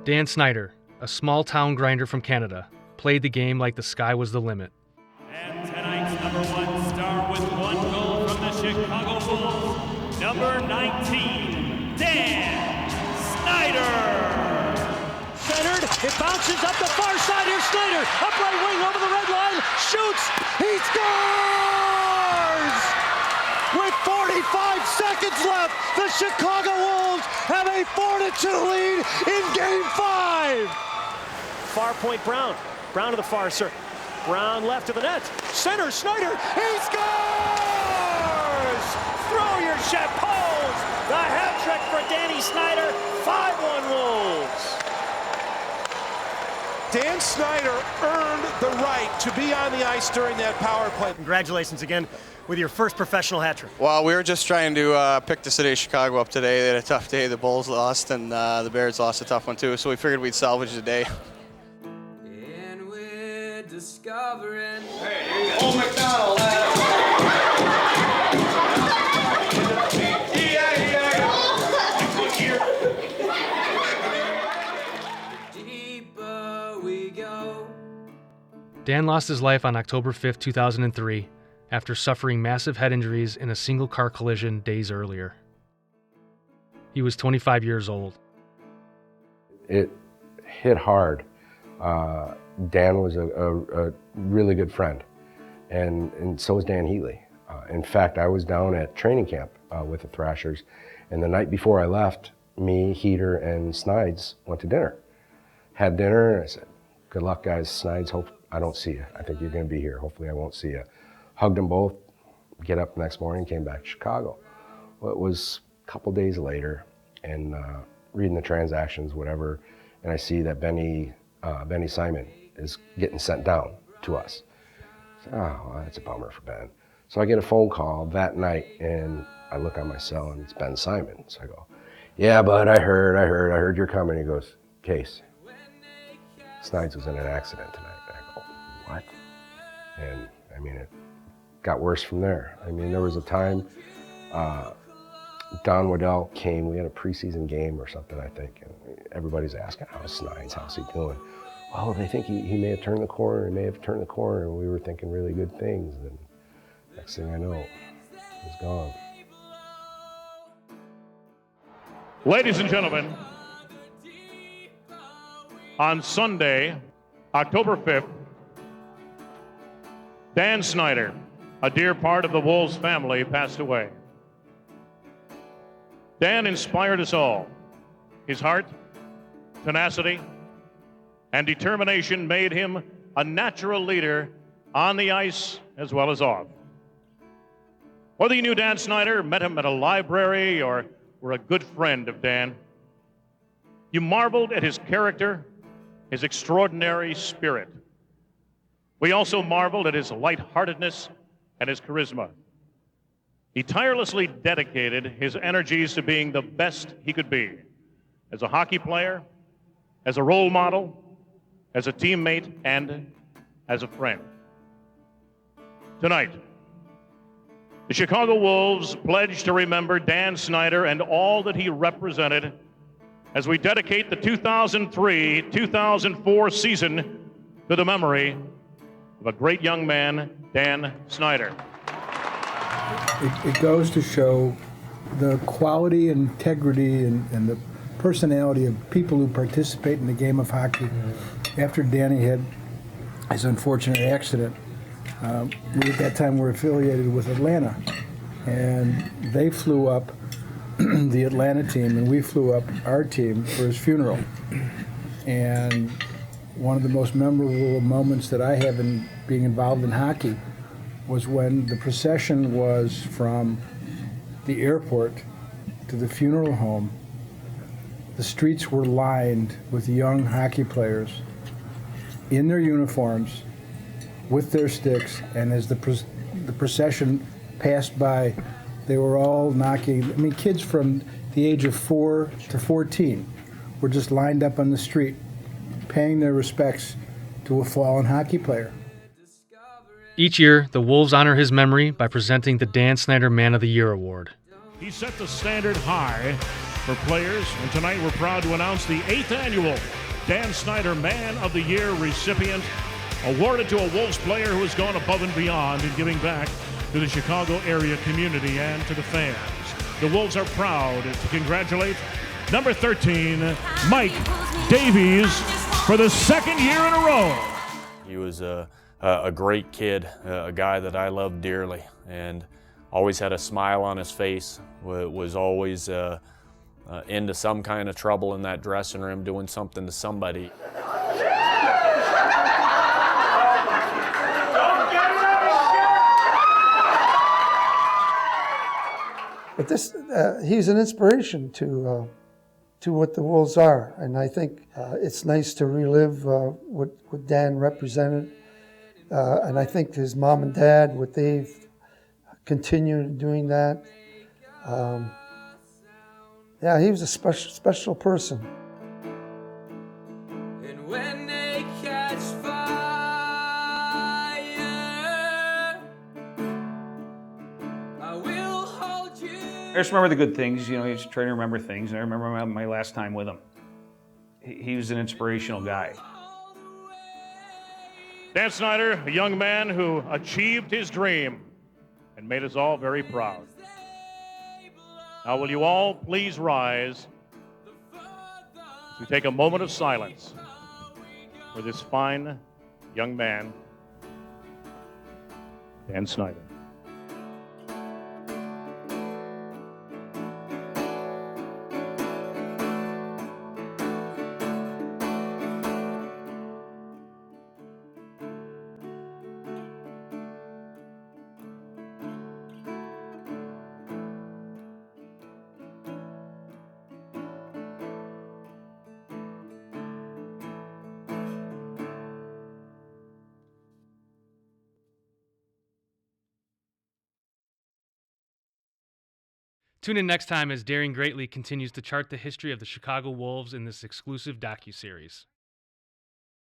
Dan Snyder, a small-town grinder from Canada, played the game like the sky was the limit. And tonight's number one star with one goal from the Chicago Bulls, number 19, Dan Snyder. Centered, it bounces up the far side. Here's Snyder, up right wing over the red line, shoots, he scores! With 45 seconds left, the Chicago Wolves have a 4-2 lead in Game 5. Far point Brown to the far circle. Brown left of the net. Center, Snyder, he scores! Throw your chapeaus! The hat trick for Danny Snyder, 5-1 Wolves. Dan Snyder earned the right to be on the ice during that power play. Congratulations again with your first professional hat trick. Well, we were just trying to pick the city of Chicago up today. They had a tough day. The Bulls lost, and the Bears lost a tough one too, so we figured we'd salvage the day. And we're discovering. Hey, Old McDonald. Deeper we go. Dan lost his life on October 5, 2003, after suffering massive head injuries in a single car collision days earlier. He was 25 years old. It hit hard. Dan was a really good friend, and so was Dan Healy. In fact, I was down at training camp with the Thrashers, and the night before I left, me, Heater, and Snides went to dinner. Had dinner, and I said, "Good luck, guys. Snides, hope I don't see you. I think you're going to be here. Hopefully I won't see you." Hugged them both, get up the next morning, came back to Chicago. Well, it was a couple days later, and reading the transactions, whatever, and I see that Benny Simon is getting sent down to us. So, oh, well, that's a bummer for Ben. So I get a phone call that night, and I look on my cell, and it's Ben Simon. So I go, "Yeah, bud, I heard you're coming." He goes, "Case, Snides was in an accident tonight." And I go, "What?" And I mean, it got worse from there. I mean, there was a time Don Waddell came, we had a preseason game or something, I think, and everybody's asking, "How's Snides, how's he doing?" "Well, they think he may have turned the corner, and we were thinking really good things, and next thing I know, he's gone." Ladies and gentlemen, on Sunday, October 5th, Dan Snyder, a dear part of the Wolves family, passed away. Dan inspired us all. His heart, tenacity, and determination made him a natural leader on the ice as well as off. Whether you knew Dan Snyder, met him at a library, or were a good friend of Dan, you marveled at his character, his extraordinary spirit. We also marveled at his lightheartedness and his charisma. He tirelessly dedicated his energies to being the best he could be, as a hockey player, as a role model, as a teammate, and as a friend. Tonight, the Chicago Wolves pledge to remember Dan Snyder and all that he represented as we dedicate the 2003-2004 season to the memory of a great young man, Dan Snyder. It goes to show the quality, integrity, and the personality of people who participate in the game of hockey. After Danny had his unfortunate accident, we at that time were affiliated with Atlanta, and they flew up the Atlanta team, and we flew up our team for his funeral. And one of the most memorable moments that I have in being involved in hockey was when the procession was from the airport to the funeral home. The streets were lined with young hockey players in their uniforms with their sticks, and as the procession passed by, they were all knocking, kids from the age of 4 to 14 were just lined up on the street paying their respects to a fallen hockey player. Each year, the Wolves honor his memory by presenting the Dan Snyder Man of the Year Award. He set the standard high for players, and tonight we're proud to announce the 8th annual Dan Snyder Man of the Year recipient, awarded to a Wolves player who has gone above and beyond in giving back to the Chicago area community and to the fans. The Wolves are proud to congratulate number 13, Mike Davies, for the second year in a row. He was a great kid, a guy that I loved dearly, and always had a smile on his face, was always into some kind of trouble in that dressing room, doing something to somebody. But this, he's an inspiration to what the Wolves are, and I think it's nice to relive what Dan represented, and I think his mom and dad, what they've continued doing that. Yeah, he was a special person. And when they catch fire, I will hold you. I just remember the good things, you know, he's trying to remember things, and I remember my last time with him. He was an inspirational guy. Dan Snyder, a young man who achieved his dream and made us all very proud. Now, will you all please rise to take a moment of silence for this fine young man, Dan Snyder. Tune in next time as Daring Greatly continues to chart the history of the Chicago Wolves in this exclusive docu-series.